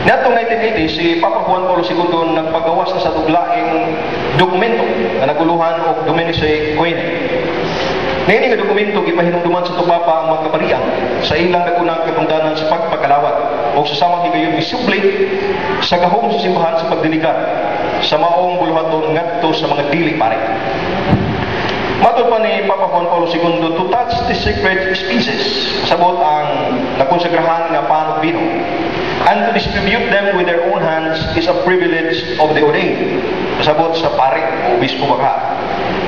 Natong 1980, si Papa Juan Paulo II nagpagawas na sa duglaing dokumento na naguluhan og Dominici Coine. Ngayon nga dokumento gipahinumduman sa tupapa ang mga kaparian sa ilang nagunang katungdanan sa pagpakalawat o sa samang higayon misubli sa gahom sa simbahan sa pagdiligar sa maong buluhaton ngadto sa mga dili pare. Matod pa ni Papa Juan Paulo II, to touch the sacred species, sabot ang nakonsagrahan nga panog bino, and to distribute them with their own hands is a privilege of the ordained, sabot sa pare o bispo baka,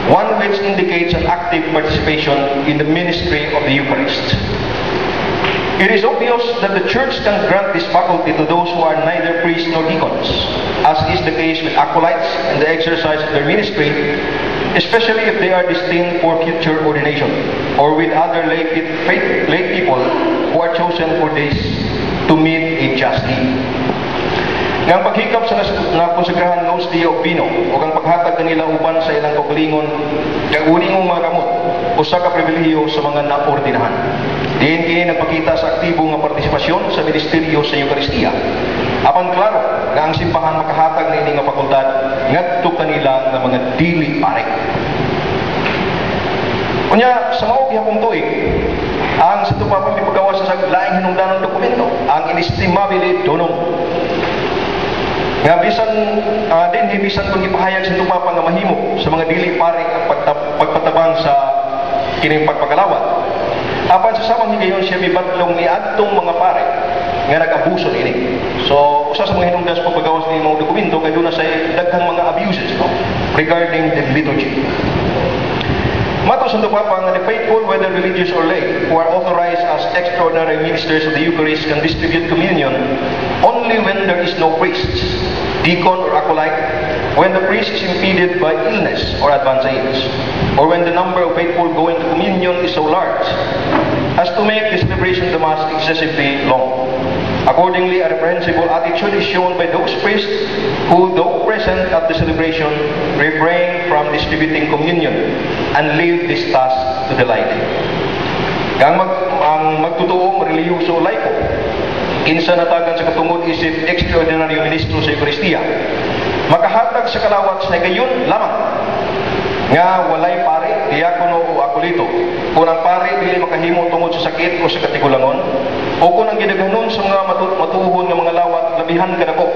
one which indicates an active participation in the ministry of the Eucharist. It is obvious that the Church can grant this faculty to those who are neither priests nor deacons, as is the case with acolytes in the exercise of their ministry, especially if they are destined for future ordination, or with other lay people who are chosen for this to meet a just need. Ang paghikap sa nakonsagrahan Nos Dei Obino o ang paghatag kanila uban sa ilang kaugalingon kay uningong mga kamot o sa kapribilehiyo sa mga naordinahan. Diin kini nagpakita sa aktibo nga partisipasyon sa ministeryo sa Eucharistia. Apan klaro nga ang simbahan makahatag na ini nga fakultad ngadto kanila nga mga dili pare. Unya sa mao gihapon tuig ang sa tupapang paggawas sa laing hinungdanon dokumento ang inestimabile donong nga bisan bisan kung ipahayag sa tupapa nga mahimo sa mga dili pare ang pagpatabang sa kining pagpakalawat. Apan sa samang higayon siya mibatlong ni adtong mga pare nga nag-abuso ini. So usa sa mga hinungdan sa paggawas ni mga dokumento kay duna sa daghang mga abuses regarding the liturgy. Mato sa tupapa nga the faithful, whether religious or lay, who are authorized as extraordinary ministers of the Eucharist can distribute communion only when there is no priest, deacon or acolyte, when the priest is impeded by illness or advanced age, or when the number of faithful going to communion is so large as to make the celebration of the Mass excessively long. Accordingly, a reprehensible attitude is shown by those priests who, though present at the celebration, refrain from distributing communion and leave this task to the laity. Ang magtutuo, reliyoso, laiko, kinsa natagan sa katungod isip extraordinary ministro sa Eucharistia, makahatag sa kalawat sa gayon lamang nga walay pare, diakono o akolito. Kung ang pare dili makahimo tungod sa sakit o sa katigulangon, o kung ang gidaghanon sa mga matuhon nga mga lawat labihan kadako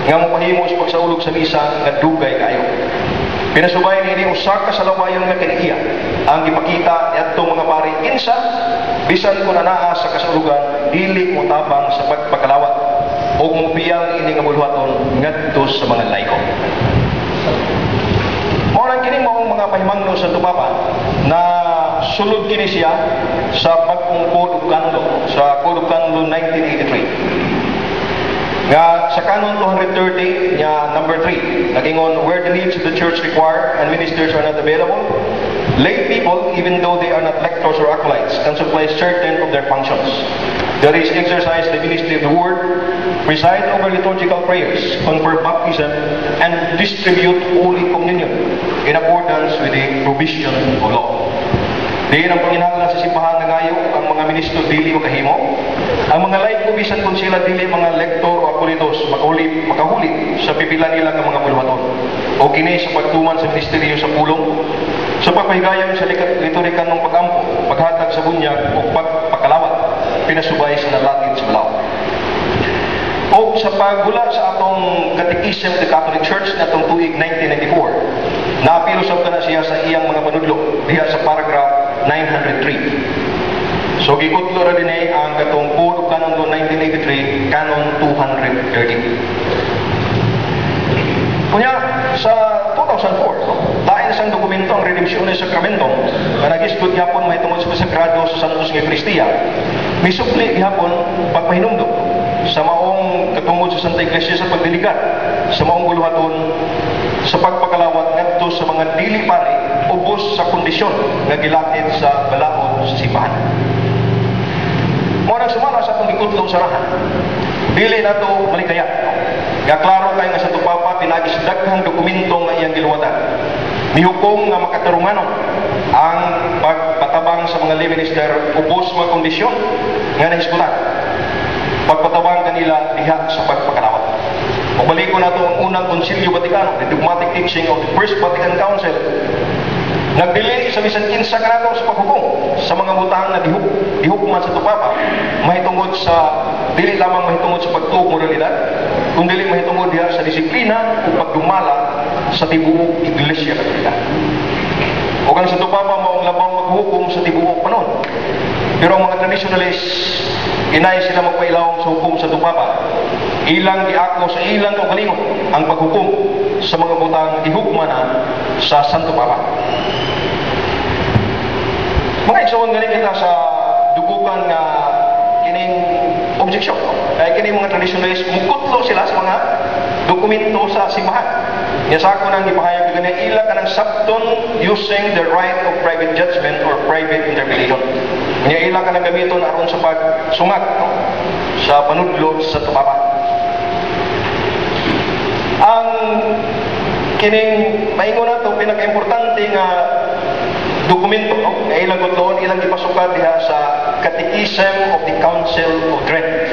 nga mapahimo sa pagsaulog sa misa nga dugay kayo. Pinasubay ni usa ka sa lawayon nga kaniya ang gipakita adtong mga pare kinsa bisan kung anaa sa kasulugan dili mo tabang sa pagpakalawat o mupiyang ini nga bulwaton ngadto sa mga laiko. Maurang kini maong mga pahimangno sa tupapa na sulod kini siya sa bagong Code of Conduct, sa Code of Conduct 1983. Nga sa Canon 230 nya number 3, nagingon, where the needs of the church require and ministers are not available, lay people, even though they are not lectors or acolytes, can supply certain of their functions. That is, exercise the ministry of the word, preside over liturgical prayers, confer baptism, and distribute Holy Communion in accordance with the provision of law. Diyan ang panginahanglan sa simbahan nga ngayo ang mga ministro dili makahimo. Ang mga laiko bisan kung sila dili mga lektor o akolitos makahuli sa pipila nila nga mga bulwaton. O kini sa pagtuman sa ministeryo sa pulong, sa pagpahigayon sa liturhikan ng pagampo, paghatag sa bunyag o pagpakalawat, pinasubay sa nalatin sa balaw. O sa paghula sa atong Catechism of the Catholic Church na atong tuig 1994, naapilo sa na siya sa iyang mga panudlo diha sa paragraph 903. So gikutlo ra din ang katong Code of Canon 1983, Canon 230. Kunya sa 2004, dahil sa dokumento ang Redemptionis Sacramentum na nagisgot gyapon mahitungod sa sagrado sa Santos nga Eucharistia, misupli gyapon pagpahinumdom sa maong katungod sa Santa Iglesia sa pagdiligat, sa maong buluhaton, sa pagpakalawat ngadto sa mga dili pare ubos sa kondisyon nga gilatid sa balaod sa simbahan. Mo nang sumala sa atong gikutlong sarahan, dili nato maligaya. Nga klaro kay nga sa tupapa pinagi sa daghang dokumento nga iyang giluwatan. Mihukom nga makatarunganon ang pagpatabang sa mga lay minister ubos mga kondisyon nga nahisgutan. Pagpatabang kanila diha sa pagpakalawat. Magbalik ko na ito ang unang Konsilyo Vaticano, the dogmatic teaching of the First Vatican Council. Nagdili sa bisan kinsa kanato sa paghukom sa mga butang na dihukman sa tupapa, mahitungod sa dili lamang mahitungod sa pagtuog moralidad, kundi dili mahitungod diha sa disiplina ug pagdumala sa tibuok Iglesia Katolika. O ang sa tupapa maong labang maghukom sa tibuok panon. Pero ang mga traditionalists, inay sila magpailawong sa hukom sa tupapa. Ilang giako sa ilang kaugalingon ang paghukom sa mga butang ihukman sa Santo Papa. Mga igsoon galing kita sa dugukan nga kining objeksyon. Kaya kining mga traditionalists, mukutlo sila sa mga dokumento sa simbahan. Yan sa ako nang ipahayag ko ganyan, ila ka ng sabton using the right of private judgment or private interpretation. Kanya ila ka ng gamiton aron sa pagsungat sa panudlo sa tupapa. Ang kining maingon nato pinaka-importante nga dokumento na ilang gudloon ilang ipasukat diha sa Catechism of the Council of Trent.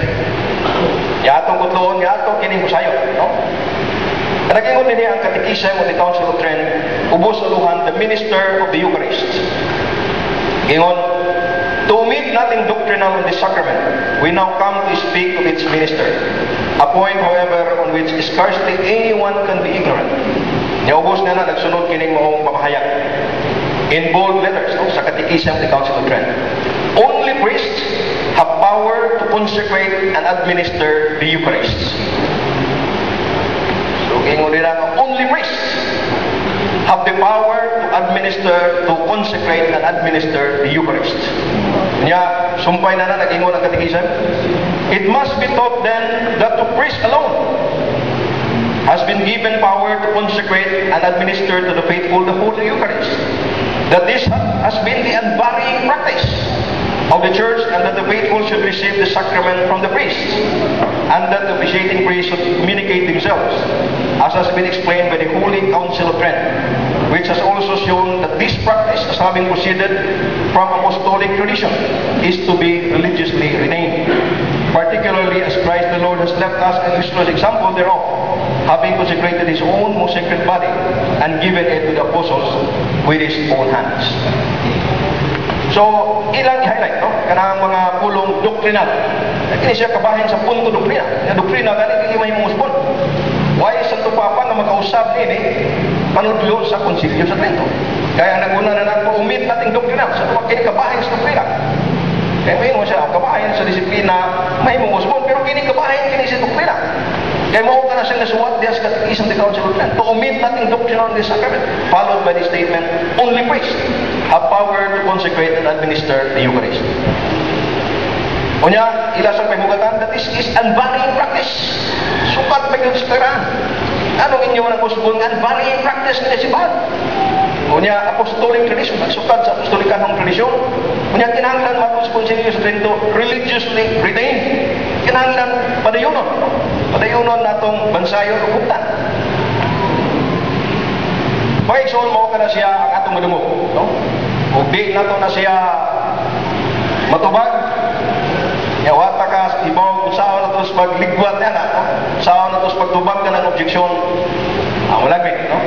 Yatong gudloon yato kining husayon, no? Nag-ingon din ang Catechism of the Council of Trent, ubos aluhan, the minister of the Eucharist. Ingon, to omit nothing doctrinal on this sacrament, we now come to speak of its minister, a point, however, on which scarcely anyone can be ignorant. Niubos na nagsunod kining maong pamahayag. In bold letters, no, sa Catechism of the Council of Trent. Only priests have power to consecrate and administer the Eucharist. Ingon nila, only priests have the power to administer, to consecrate and administer the Eucharist. Kanya, sumpay na nag-ingon ang Catechism. It must be taught then that to priests alone has been given power to consecrate and administer to the faithful the Holy Eucharist. That this has been the unvarying practice of the Church, and that the faithful should receive the sacrament from the priests, and that the officiating priests should communicate themselves, as has been explained by the Holy Council of Trent, which has also shown that this practice, as having proceeded from apostolic tradition, is to be religiously retained, particularly as Christ the Lord has left us an illustrious example thereof, having consecrated His own most sacred body and given it to the apostles with His own hands. So, ilang i-highlight, no? Kanang mga pulong doktrinal. Kini siya kabahin sa punto doktrina. Yung doktrina, gani kini may muspon. Why Santo Papa nga makausap nini panudlo sa Konsilyo sa Trento. Kaya naguna na nato umit nating doktrina. Sa tuwag kini kabahin sa doktrina. Kaya may mo siya, kabahin sa disiplina, may muspon. Pero kini kabahin kini sa doktrina. Kaya mao ka na siyang nasuwat diya sa Catechism of the Council of Trent. To omit nating doctrine on this sacrament. Followed by the statement, only priests have power to consecrate and administer the Eucharist. Unya, ila sa pahugatan, that is unvarying practice. Sukat pa yun sa karaan. Anong inyo na kusbon nga unvarying practice na sibahan? Unya, apostolic tradition, sukat sa apostolikanong tradisyon. Unya, kinahanglan matusbon sa inyo sa Trento, religiously retained. Kinahanglan padayunon. Padayunon natong bansayon o huktan. Pagigsoon mo ka na siya ang atong madumog. No? O di nato na siya matubag. Yawata ka sa ibaw kung saan na ito sa pagligwat na no? Saan na ito sa pagtubag ka ng objeksyon. Ang malagmit. No?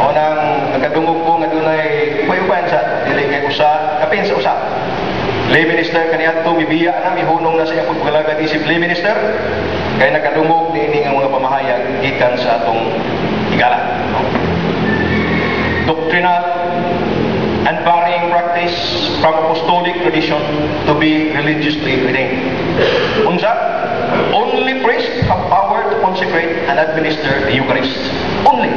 O nang nagkadungog ko nga doon ay payupan sa diligay usa, kapin sa usa. Lay minister kaniya ito, bibiya na, mihunong na sa iyang pagpagalagan isip lay minister. Kaya nakadungog ni nga mga pamahayag gikan sa atong higala. No? Doctrinal and varying practice from apostolic tradition to be religiously retained. Unsa? Only priests have power to consecrate and administer the Eucharist. Only.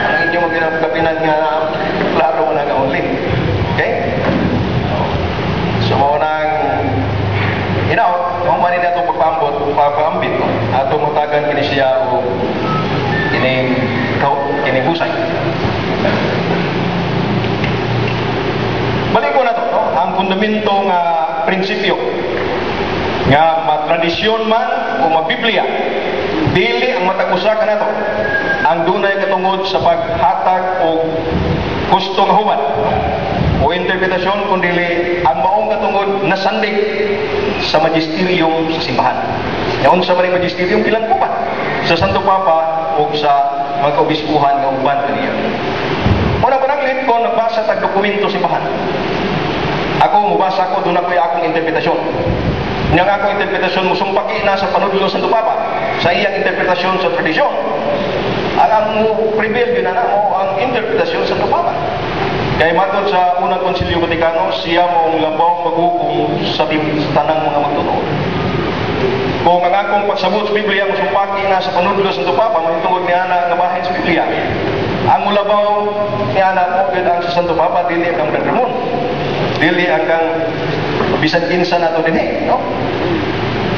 Ang inyong magkakapinan nga klaro mo na nga only. Okay? So, nang kung manin na itong pagpaambit, no? Atong matagan kini siya o kining husay. Balik ko na ito, no? Ang fundamento nga prinsipyo nga matradisyon man o mabiblia, dili ang matag-usa ka na ito ang dunay katungod sa paghatag o gusto nga human o interpretasyon kundi ang maong katungod na sandig sa magisterium sa simbahan. Yaon sa maring magisterium kilangkupan sa Santo Papa o sa mga kaobispuhan nga uban kaniya. Una panaglit ko nagbasa tag dokumento simbahan. Ako mubasa ko doon ako'y akong interpretasyon. Niyang akong interpretasyon musumpaki na sa panudlo sa Santo Papa sa iyang interpretasyon sa tradisyon. Ang prevail din na mo ang interpretasyon sa Santo Papa. Kaya matod sa unang Konsilyo Vaticano, siya mo ang labang maghukom sa tanang mga magtutuo. Kung ang akong pagsabot sa Biblia, musumpaki na sa panudlo sa Santo Papa, mahitungod niya na bahin sa Biblia. Ang mulabaw niya na mo, ang sa Santo Papa, dili ang Brother Moon. Dili ang bisan kinsa na ito din no?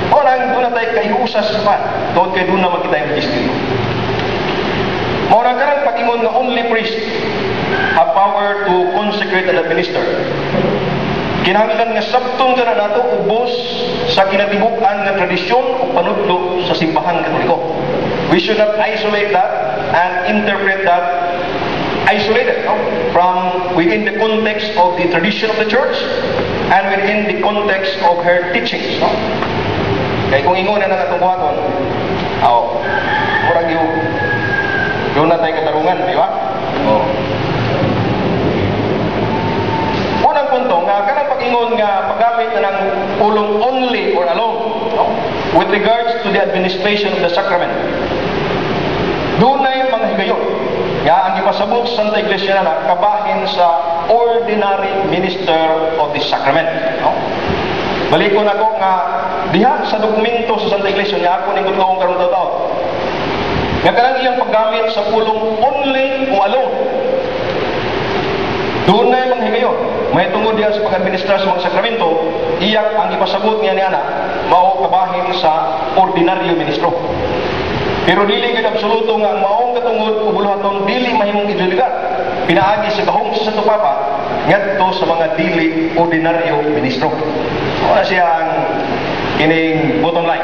Orang doon na tayo kayusas pa, doon kayo doon na magkita yung magisteryo. Maurang karang pakingon na only priest have power to consecrate and administer. Kinahanglan nga sabtong ka na nato ubos sa kinatibuk-an nga tradisyon o panudlo sa simbahan katoliko. We should not isolate that and interpret that isolated from within the context of the tradition of the church and within the context of her teachings. Kaya kung ingon na natong buhaton, murag yun na tayo katarungan, di ba? Unang punto, nga kanang pag-ingon nga paggamit na ng pulong only or alone with regards to the administration of the sacrament. Doon na yung mga higayon. Nga ang ipasabot sa Santa Iglesia na kabahin sa ordinary minister of the sacrament. Balikon ako nga diha sa dokumento sa Santa Iglesia nga ako ning gutong karon taon. Nga kanang iyang paggamit sa pulong only o alone. Doon na yung mga higayon. May tungod diya sa pag-administrar sa mga sakramento, iyak ang ipasabot niya niya na mao kabahin sa ordinaryo ministro. Pero dili gid absoluto nga ang maong katungod o buluhaton dili mahimong idiligar. Pinaagi sa gahom sa Santo Papa ngadto sa mga dili ordinaryo ministro. Wala siya ang kining bottom line.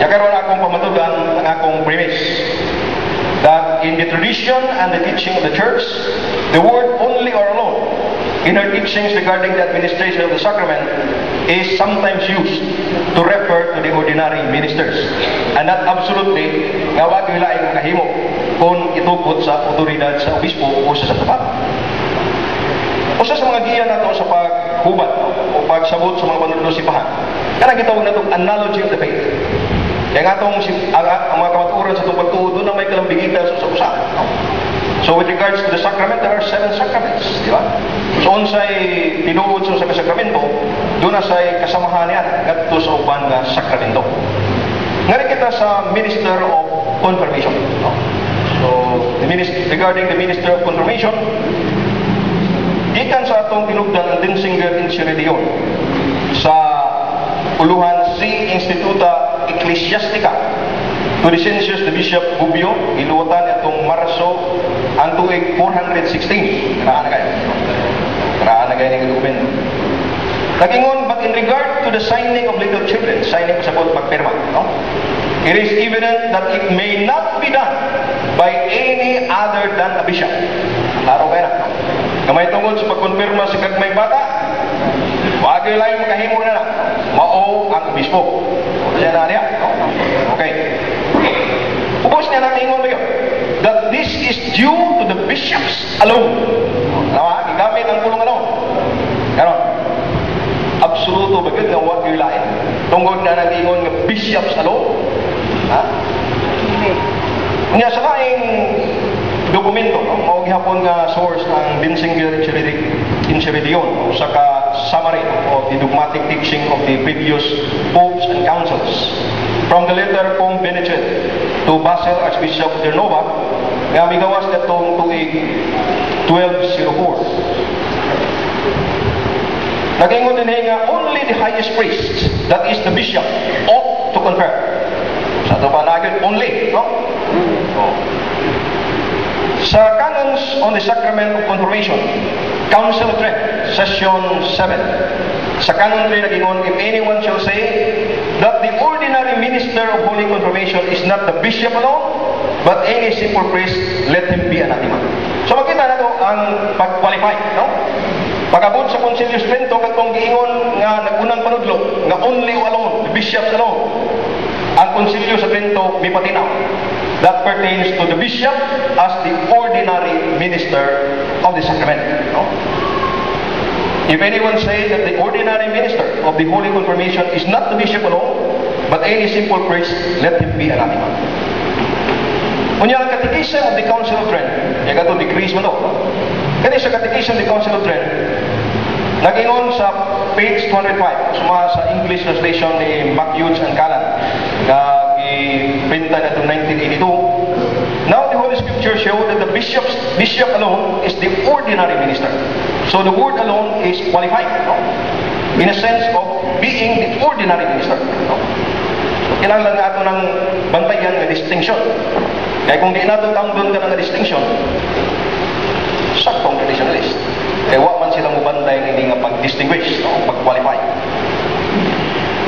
Ya karon akong pamatudan ang akong premise that in the tradition and the teaching of the church, the word only or alone in her teachings regarding the administration of the sacrament is sometimes used to refer to the ordinary ministers. And that absolutely nga wag laing makahimo kung itukod sa otoridad sa obispo o sa Santo Papa. Usa sa mga giya nato sa paghubad o pagsabot sa mga panudlo simbahan, kanang gitawag natong analogy of the faith. Kaya nga itong ang mga kamaturan sa itong pagtuod, doon na may kalambigita sa usa. So with regards to the sacrament, there are 7 sacraments, di ba? So unsay tinuod sa sakramento, doon na say kasamahan niya ngadto sa uban nga sakramento. Ngari kita sa Minister of Confirmation. So regarding the Minister of Confirmation, ikan sa atong tinugdan ang Denzinger Insyridion sa uluhan si Instituta Ecclesiastica to Licentius the Bishop Gubbio, iluwatan itong Marso ang tuig 416. Karaan na kayo ng dokumento. Nagingon, but in regard to the signing of little children, signing sa pagpirma, it is evident that it may not be done by any other than a bishop. Klaro kayo na. Kamay tungkol sa pagkonfirma sa kagmay bata, bagay lang makahimo na lang. Mao ang obispo. Diyan na niya. Okay. Ubos niya natin ingon ngayon that this is due to the bishops alone. Nawa, igamit ang pulong alone. Ganon. Absoluto bagay nga wag yung lain. Tungkol na nag-ingon nga bishops alone. Ha? Nga sa laing dokumento, mao gihapon nga source ang Denzinger Insyridion sa summary of the dogmatic teaching of the previous popes and councils. From the letter Pope Benedict to Basil Archbishop of Genova, nga migawas katong tuig 1204. Nagingon din nga only the highest priest, that is the bishop, ought to confirm. Sa ito pa nagin, only, no? Sa Canons on the Sacrament of Confirmation, Council of Trent, Session 7, sa Canon 3 nagingon, if anyone shall say that the ordinary minister of Holy Confirmation is not the bishop alone, but any simple priest, let him be anathema. So makita na ito ang pag-qualify, no? Pagabot sa Concilius Trento, katong giingon nga nagunang panudlo, nga only o alone, the bishops alone. dokumento mipatinaw. That pertains to the bishop as the ordinary minister of the sacrament. No? If anyone says that the ordinary minister of the Holy Confirmation is not the bishop alone, but any simple priest, let him be anathema. Unya ang Catechism of the Council of Trent, yung ito decrease mo no? Kani sa Catechism of the Council of Trent, nag-ingon sa page 205, suma sa English translation ni MacHugh and Callan, na iprinta na ito 1982. Now the Holy Scripture show that the bishop alone is the ordinary minister. So the word alone is qualified, no? In a sense of being the ordinary minister. No? Kailangan nga ito ng bantayan ng distinction. Kaya kung di natin tangdon ka ng distinction, saktong traditionalist. Kaya wak man silang mubantay ng hindi nga pag-distinguish, no? Pag-qualify.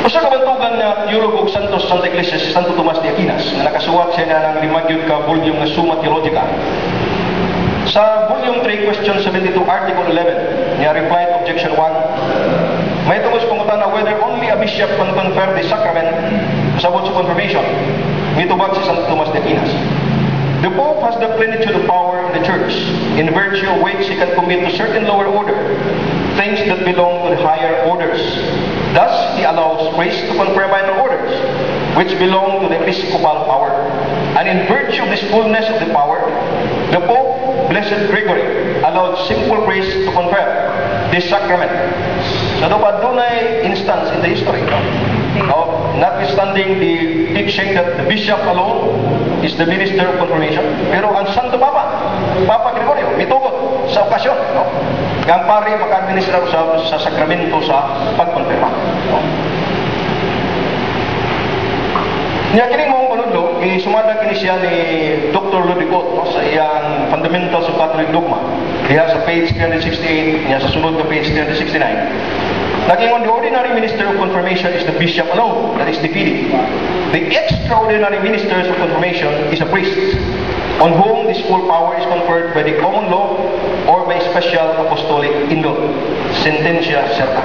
O sa kabantugan na Teologog Santos Santa Iglesia si Santo Tomas de Aquinas, na nakasuwat siya na ng 5 ka volume na Summa Theologica. Sa volume 3, question 72, article 11, niya reply to objection 1, may tungos pangutan na whether only a bishop can confer the sacrament sabot sa confirmation. Mitubag si Santo Tomas de Aquinas. The Pope has the plenitude of power in the Church, in virtue of which he can commit to certain lower order things that belong to the higher orders. Thus, he allows priests to confer minor orders, which belong to the episcopal power. And in virtue of this fullness of the power, the Pope, Blessed Gregory, allowed simple priests to confer this sacrament. So, dunay instance in the history of notwithstanding the teaching that the bishop alone is the minister of confirmation, pero ang Santo Papa Gregorio, mitugot sa okasyon, no? Ang pari maka-administrar sa sakramento sa pagkonfirma. No? Niya kining mong panudlo, sumada kini siya ni Dr. Ludwig no, sa iyang Fundamentals of Catholic Dogma. Diha sa page 368, niya sa sunod na page 369. Nag-ingon, the ordinary minister of confirmation is the bishop alone, that is defeated. The extraordinary ministers of confirmation is a priest, on whom this full power is conferred by the common law or by special apostolic indult. Sentencia certa.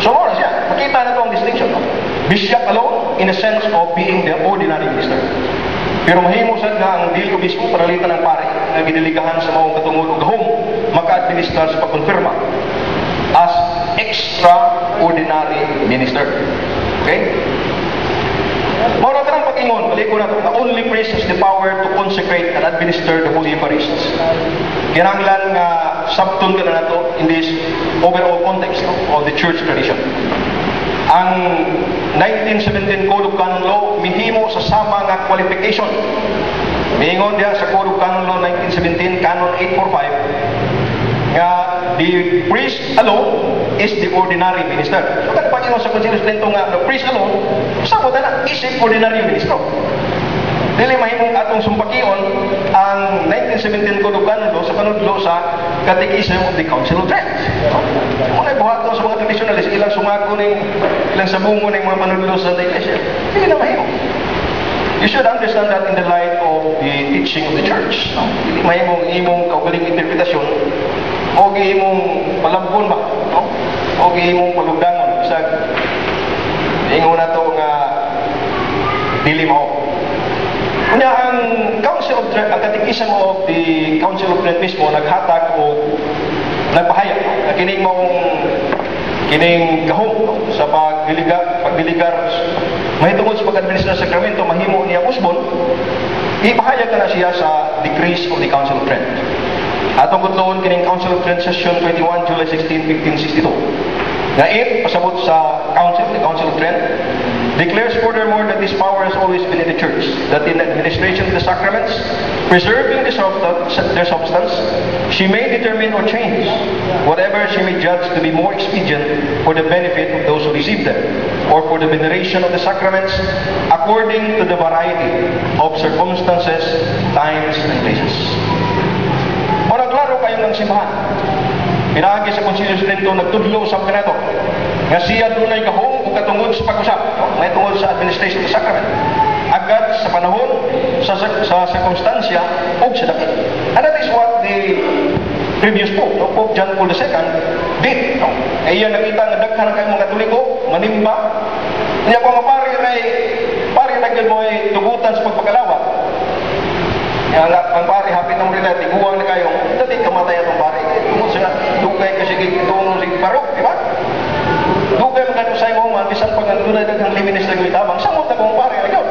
So, ano siya? Makita na ito ang distinction. No? Bishop alone, in a sense of being the ordinary minister. Pero mahimo sad nga ang dili obispo paralitan ng pare nga gidiligahan sa maong katungod ug gahom maka-administrar sa pagkonfirma as extraordinary minister. Okay? Mao kanang pag-ingon, balik ko na ito, the only priest has the power to consecrate and administer the Holy Eucharist. Kinahanglan nga sabton ka na nato in this overall context of the church tradition. Ang 1917 Code of Canon Law mihimo sa sama nga qualification. Miingon diya sa Code of Canon Law 1917, Canon 845, nga the priest alone is the ordinary minister. So kada pag-ingon sa Concilius Trento nga the priest alone, sabot na isip ordinary minister. Dili mahimong atong sumpakion ang 1917 Code of Canon Law sa panudlo sa Catechism of the Council of Trent. Muna buhaton sa mga traditionalist, ilang sumako ning ilang sabungo ning mga panudlo sa Iglesia. Dili na mahimo. You should understand that in the light of the teaching of the church. Dili mahimong imong kaugaling interpretasyon o imong palambon ba, no? O imong palugdangon bisag ingon nato nga dili mao. Kunya ang Council of Trent, ang Catechism of the Council of Trent mismo naghatag o nagpahayag na kining maong kining gahom no? Sa pagdiligar mahitungod sa pag-administrar sa sakramento mahimo niya usbon, ipahayag na siya sa decrees of the Council of Trent. Atong kutloon kining Council of Trent Session 21 July 16, 1562. Na pasabot sa the Council of Trent, declares furthermore that this power has always been in the Church, that in the administration of the sacraments, preserving their substance, she may determine or change whatever she may judge to be more expedient for the benefit of those who receive them, or for the veneration of the sacraments, according to the variety of circumstances, times, and places. Muna klaro kayo ng simbahan. Pinaagi sa Concilius Trento nagtudlo sa kanato nga siya dunay gahom ug katungod sa pag-usap, may tungod sa administration of the sacrament. Agad sa panahon, sa circumstansya ug sa dakit. And that is what the previous Pope, Pope John Paul II, did. Iya nakita nga daghan kay mga Katoliko manimba. Niya ko nga pari yun mo ay tugutan sa pagpakalawat. Ang pare, hapit ng rin natin, iguang na kayo, dati kamatay atong pare. Tungkol siya, dugay kasi itong si barok, di ba? Dugay mga sa imo, bisan pag nandunay ng liminis na gumitabang, samot na kong pare, ayaw.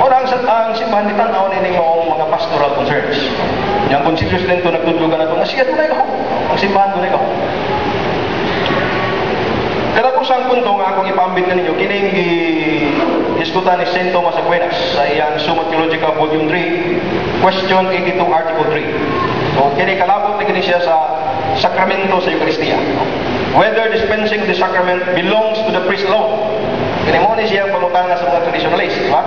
Orang ang simbahan ni tanaw ni mga pastoral concerns. Yang konsilyos din ito nagtudlugan na ito, nga siya tunay ako. Ang simbahan tunay ako. Katapusang punto nga akong ipambit na ninyo, kining diskutan ni St. Thomas Aquinas sa iyang Summa Theologica Volume 3, Question 82, Article 3. So, kalabot na kini siya sa sakramento sa Eucharistia. Whether dispensing of the sacrament belongs to the priest alone. Kini mo ni siya ang pangutana sa mga traditionalists, di ba?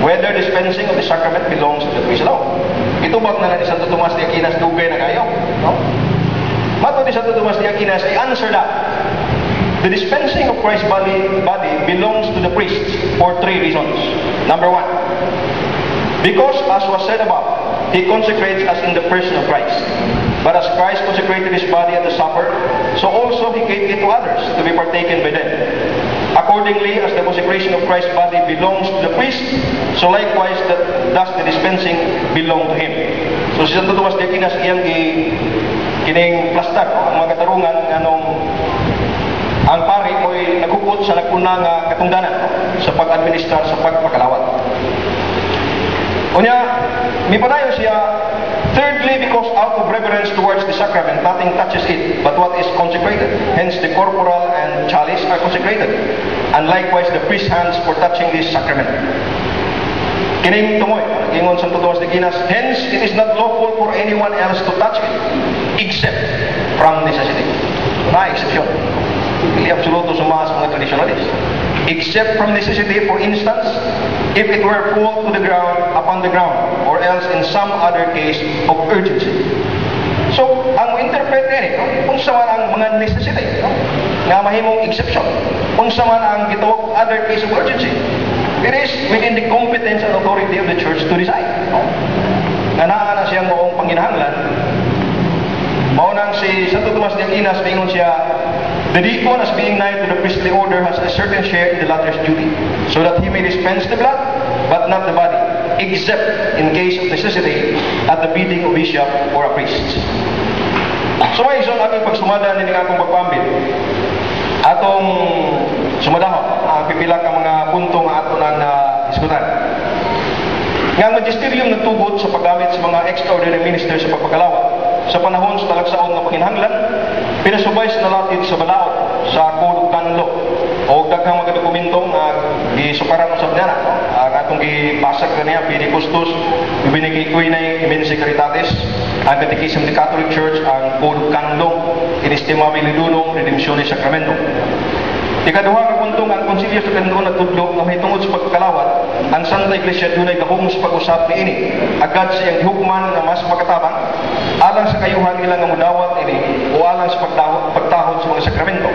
Whether dispensing of the sacrament belongs to the priest alone. Ito bag na ni Santo Tomas de Aquinas dugay na kayo, no? Mato ni Santo Tomas de Aquinas ay answer that. The dispensing of Christ's body belongs to the priest for 3 reasons. Number 1, because as was said above, he consecrates us in the person of Christ. But as Christ consecrated his body at the supper, so also he gave it to others to be partaken by them. Accordingly, as the consecration of Christ's body belongs to the priest, so likewise thus the dispensing belong to him. So si Santo Tomas de Aquinas iyang kining plastar, ang mga katarungan anong ang pari ko'y nagukot sa nagpuna nga katungdanan sa pag-administrar sa pagpakalawat. Unya, may panayon siya, thirdly, because out of reverence towards the sacrament, nothing touches it but what is consecrated. Hence, the corporal and chalice are consecrated. And likewise, the priest's hands for touching this sacrament. Kining tumoy, ingon Santo Tomas de Aquinas, hence, it is not lawful for anyone else to touch it, except from necessity. Exception. Hindi absoluto sumaas mga traditionalists. Except from necessity, for instance, if it were fall to the ground, upon the ground, or else in some other case of urgency. So, ang interpret rin, no? Kung saan ang mga necessity, no? Nga mahimong exception. Kung saan ang gitawag other case of urgency. It is within the competence and authority of the church to decide. No? Nga na siyang moong panginahanglan. Maunang si Santo Tomas de Aquinas, maingon siya, the deacon, as being nigh to the priestly order, has a certain share in the latter's duty, so that he may dispense the blood, but not the body, except in case of necessity, at the bidding of bishop or a priest. So ay isang aking pagsumada nining akong pagpambit. Atong sumadahon, ang pipila ka mga punto nga ato nang diskutan. Nga ang magisterium nagtugot sa paggamit sa mga extraordinary ministers sa pagpakalawat. Sa panahon sa talagsaon ng panginhanglan, pinasubay sa nalatid sa balaod sa Code of Canon Law o daghang mga dokumentong gisukaran sa banyana. Ang atong gibasag na niya, Pini Custos, ibinigay ko na Imensi Caritatis, ang Catechism of the Catholic Church, ang Code of Canon Law, Inestimabili Dunong, Redemptionis Sacramento. Ikaduha ka puntong ang konsilyo sa kandoon at tudlo na may tungod sa pagkalawat, ang Santa Iglesia dunay gahom sa pag-usap ni ini, agad sa iyang hukman na mas makatabang, alang sa kayuhan nila nga mudawat ini o alang sa pagtahod sa mga sakramento,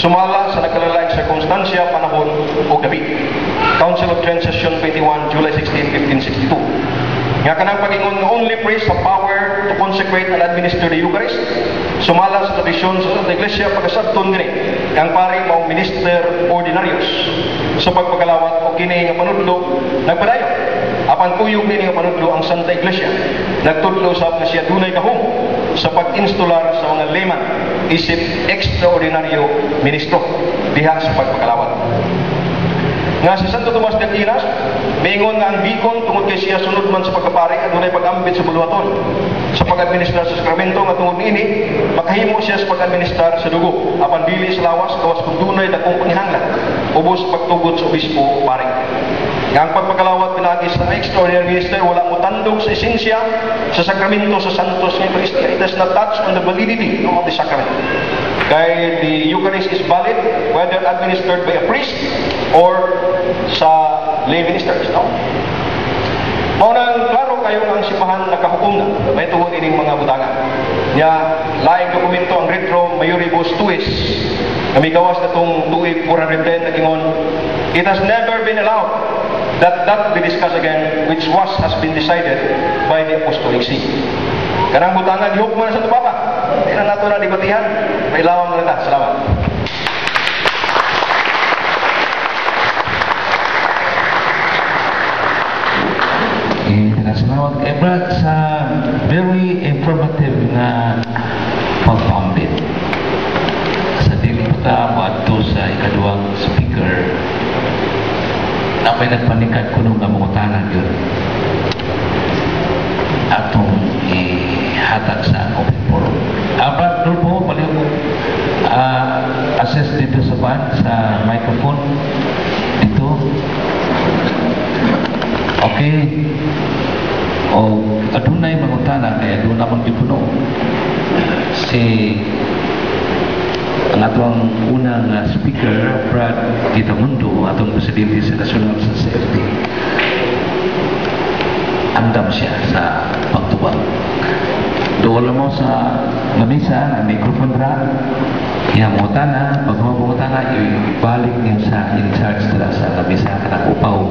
sumala sa nagkalalayang circumstansya, panahon o gabi. Council of Trent, Session 21, July 16, 1562. Nga kanang pagingon ng only priest have power to consecrate and administer the Eucharist. Sumala sa tradisyon sa Santa Iglesia pagkasabton gini ang pari mao minister ordinarius sa pagpakalawat o kini nga panudlo nagpadayon. Apan kuyog ni nga panudlo ang Santa Iglesia nagtudlo sa nga siya dunay gahom sa pag-instular sa mga layman isip extraordinaryo ministro diha sa pagpakalawat. Nga si Santo Tomas de Aquinas, maingon nga ang deacon tungod kay siya sunod man sa pagkapari at dunay pag-ambit sa buluhaton sa pag-administrar sa sakramento nga tungod niini makahimo siya sa pag-administrar sa dugo apan dili sa lawas kawas kung dunay dagkong panginhanglan ubos pagtugot sa obispo pari. Nga ang pagpakalawat pinagi sa extraordinary minister wala mo tandog sa esensya sa sakramento sa Santos nga Eucharistia. It does not touch on the validity of the sacrament. Kaya the Eucharist is valid whether administered by a priest or sa lay ministers. No? Maunang klaro kayo ang sipahan nakahukom na may tuhon ining mga butangan. Nya laing dokumento ang retro majoribus tuis na may gawas na itong tuig 410 na gingon, it has never been allowed that be discussed again which has been decided by the Apostolic See. Kanang butangan gihukman sa tupapa. Hindi na nato na dibatihan. May lawang na Salamat. Brad, sa very informative na pagpambit. Sa dili pa ka sa ikaduhang speaker na may nagpanikat kuno nga mangutanan yun atong ihatag sa open forum. Brad, doon po, baliw mo assess dito sa sa microphone dito. Okay. O adunay mangutana kaya doon naman gipuno si ang atong unang speaker, Brad Gitamundo, atong presidente sa National Society. Andam siya sa pagtubag. Doon mo sa lamisa na microphone, Brad. Yang mutana, pag mutana, ibalik niya sa in-charge nila sa lamisa na upaw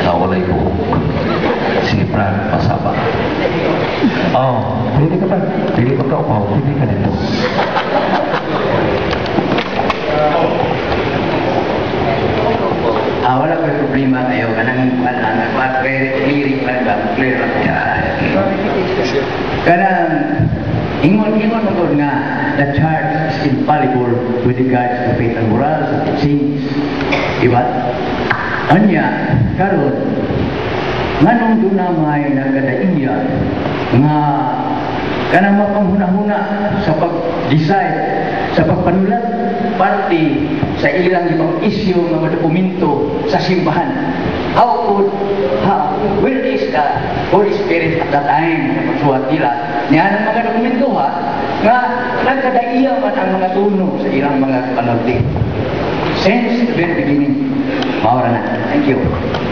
na walay buhok. Si Brad Pasaba. Oh, pwede ka pa. Pwede ka pa upaw. Pwede ka nito. Wala ko problema kayo. Kanang clearing lang ba? Clear lang ka. Kanang ingon mo nga the charge is infallible with regards to faith and morals and teachings. Diba? Anya, karon nganong dunamay nagkadaiya nga kanang mapanghuna-huna sa pag-decide, sa pagpanulat parte sa ilang ibang isyu nga dokumento sa simbahan. Where is the Holy Spirit at that time na pagsuhat nila? Niya ang mga dokumento nga nagkadaiya man ang mga tuno sa ilang mga panulti. Since the very beginning. Maura na. Thank you.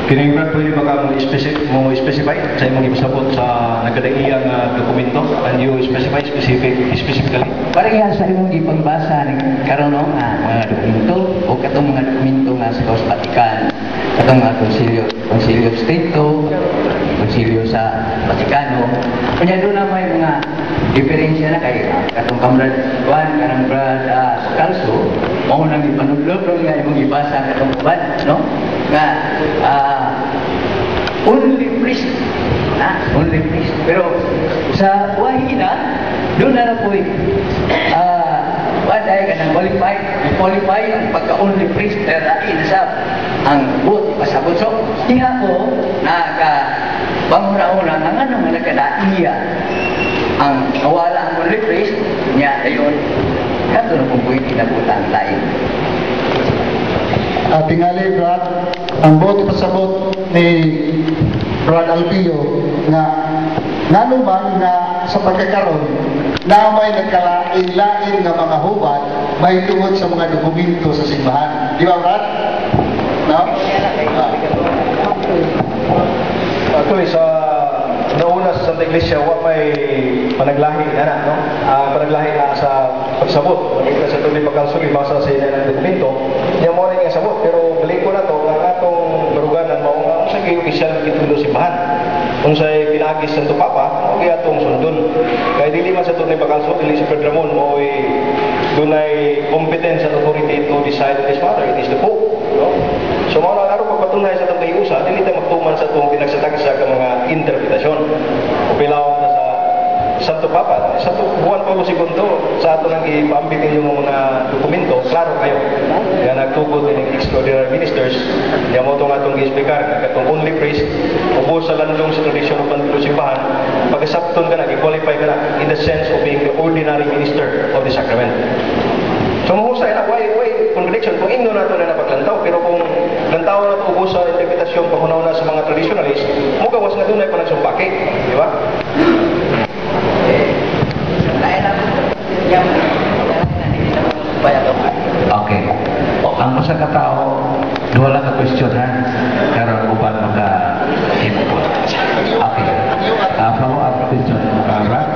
Kining Brad, pwede ba ka mo specify sa imong ipasabot sa nagkadaiyang dokumento? Can you specify specifically? Parehas sa imong ipagbasa ng karon mga dokumento o katong mga dokumento nga sa Vatican, katong mga Concilio Stricto, Concilio sa Vaticano. Kanya doon na may mga diferensya na kay katong Kamrad Juan, kanang Brad Calso, mao nang ipanudlog nga imong ibasa katong uban, no? Nga only priest, only priest. Pero sa wahina doon na po waday ka ng qualify ang pagka-only priest na lain sa ang buot pasabot. So, diha ko banguna-una nga nga nagkadaiya ang nawala ang only priest niya ayon kato na kung pwede nabutan tayo. Tingali, Brad, ang buot pasabot ni Brad Alpio nga nanuman na sa pagkakaroon na may nagkalain-lain nga mga hubad may tungod sa mga dokumento sa simbahan. Di ba, Brad? No? Actually, sa nauna sa Santa Iglesia, may panaglahi na, no? Panaglahi na sa pagsabot. Magiging sa tuloy pagkalso, ibasa sa ina ng dokumento. Niya mo rin yung sabot, pero balik ko na to, nga atong baruganan, maunga sa kayo isyal itulo simbahan. Kung sa'y pinagis sa Papa, o kaya itong sundon. Kaya dili man sa tunay pagkalso, dili si Pedro Ramon, o dunay competence and authority to decide this matter. It is the Pope. No? So mga nalaro pagpatunay sa itong kayusa, dili tayo magtuman sa itong pinagsatagis sa mga interpretasyon. O pilawang na sa Santo Papa, sa buwan Paulo II, sa ato nang ipaambitin yung mga dokumento, klaro kayo. Kaya nagtugod ng extraordinary ministers, niya mo itong atong i-explicar, katong only priest, ubos sa landong sa tradisyon ng pantulo simbahan, pag-asapton ka na, i-qualify ka na, in the sense of being the ordinary minister of the sacrament. So mahusay na, why contradiction? Kung ino na ito na napaglantaw, pero kung lantaw na ito ubos sa interpretasyon, pakunaw na sa mga traditionalist, mugawas na doon ay panagsumpaki. Di ba? Okay. Ang masa katao, dua lang ka question ha. Karon uban maka-input. Okay. Follow up question. Brad?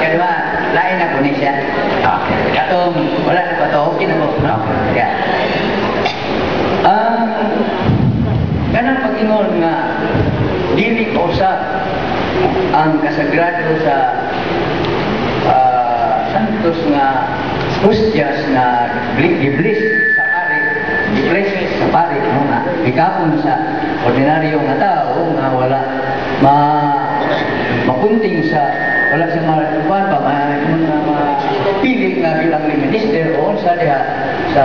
Kadua, lain ako ni siya. Okay. Katong, wala na pa to, okay na ko. No? Okay. Kanang pag-ingon nga, dili ko sa ang kasagrado sa santos nga hustyas na iblis sa pari, iblis sa pari, no nga, ikapon sa ordinaryo nga tao nga wala mapunting sa wala sa mga kuwan pa mapili nga bilang ni minister o sa diha sa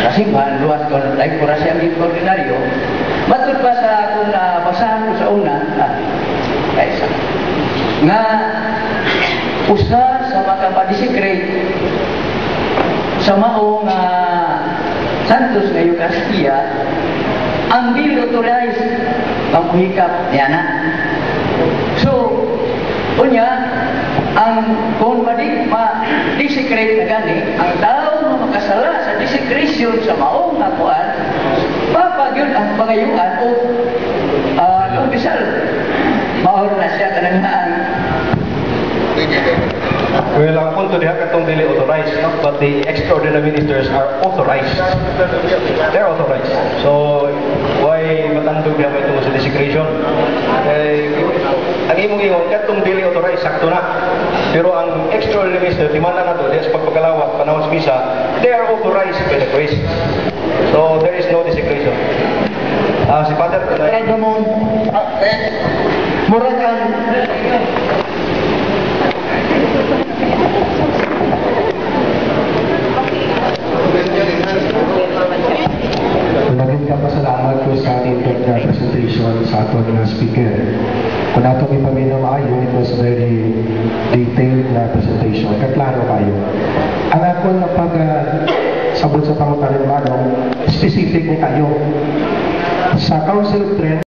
kasimbahan luwas ko like pura siya ang ordinaryo matod pa sa akong basahan ko sa una kaysa nga usa sa makapadisekrate sa maong Santos nga Eucharistia ang bill authorized ang puhikap niya na. So, unya, ang kung ma-desecrate na gani, ang tao na makasala sa desecration sa maong nakuan, papag yun ang pangayuan o kumbisal. Maor na siya kanangaan. Well, ang punto diha katong dili authorized, no? But the extraordinary ministers are authorized. They're authorized. So, why matandog diha may tungkol sa desecration? Ang imong ingon, katong dili authorized, sakto na. Pero ang extraordinary minister, timana na to, diya sa pagpagalawat, panahon sa misa, they are authorized by the priest. So, there is no desecration. Si Father, Ramon, murag ang Naging kapasalamat ko sa ating presentation sa ating speaker. Kung nato may paminaw maayo, it was very detailed na presentation. Kaklaro kayo. Ang ako na sabot sa pangutanong manong, specific ni kayo. Sa Council of Trent,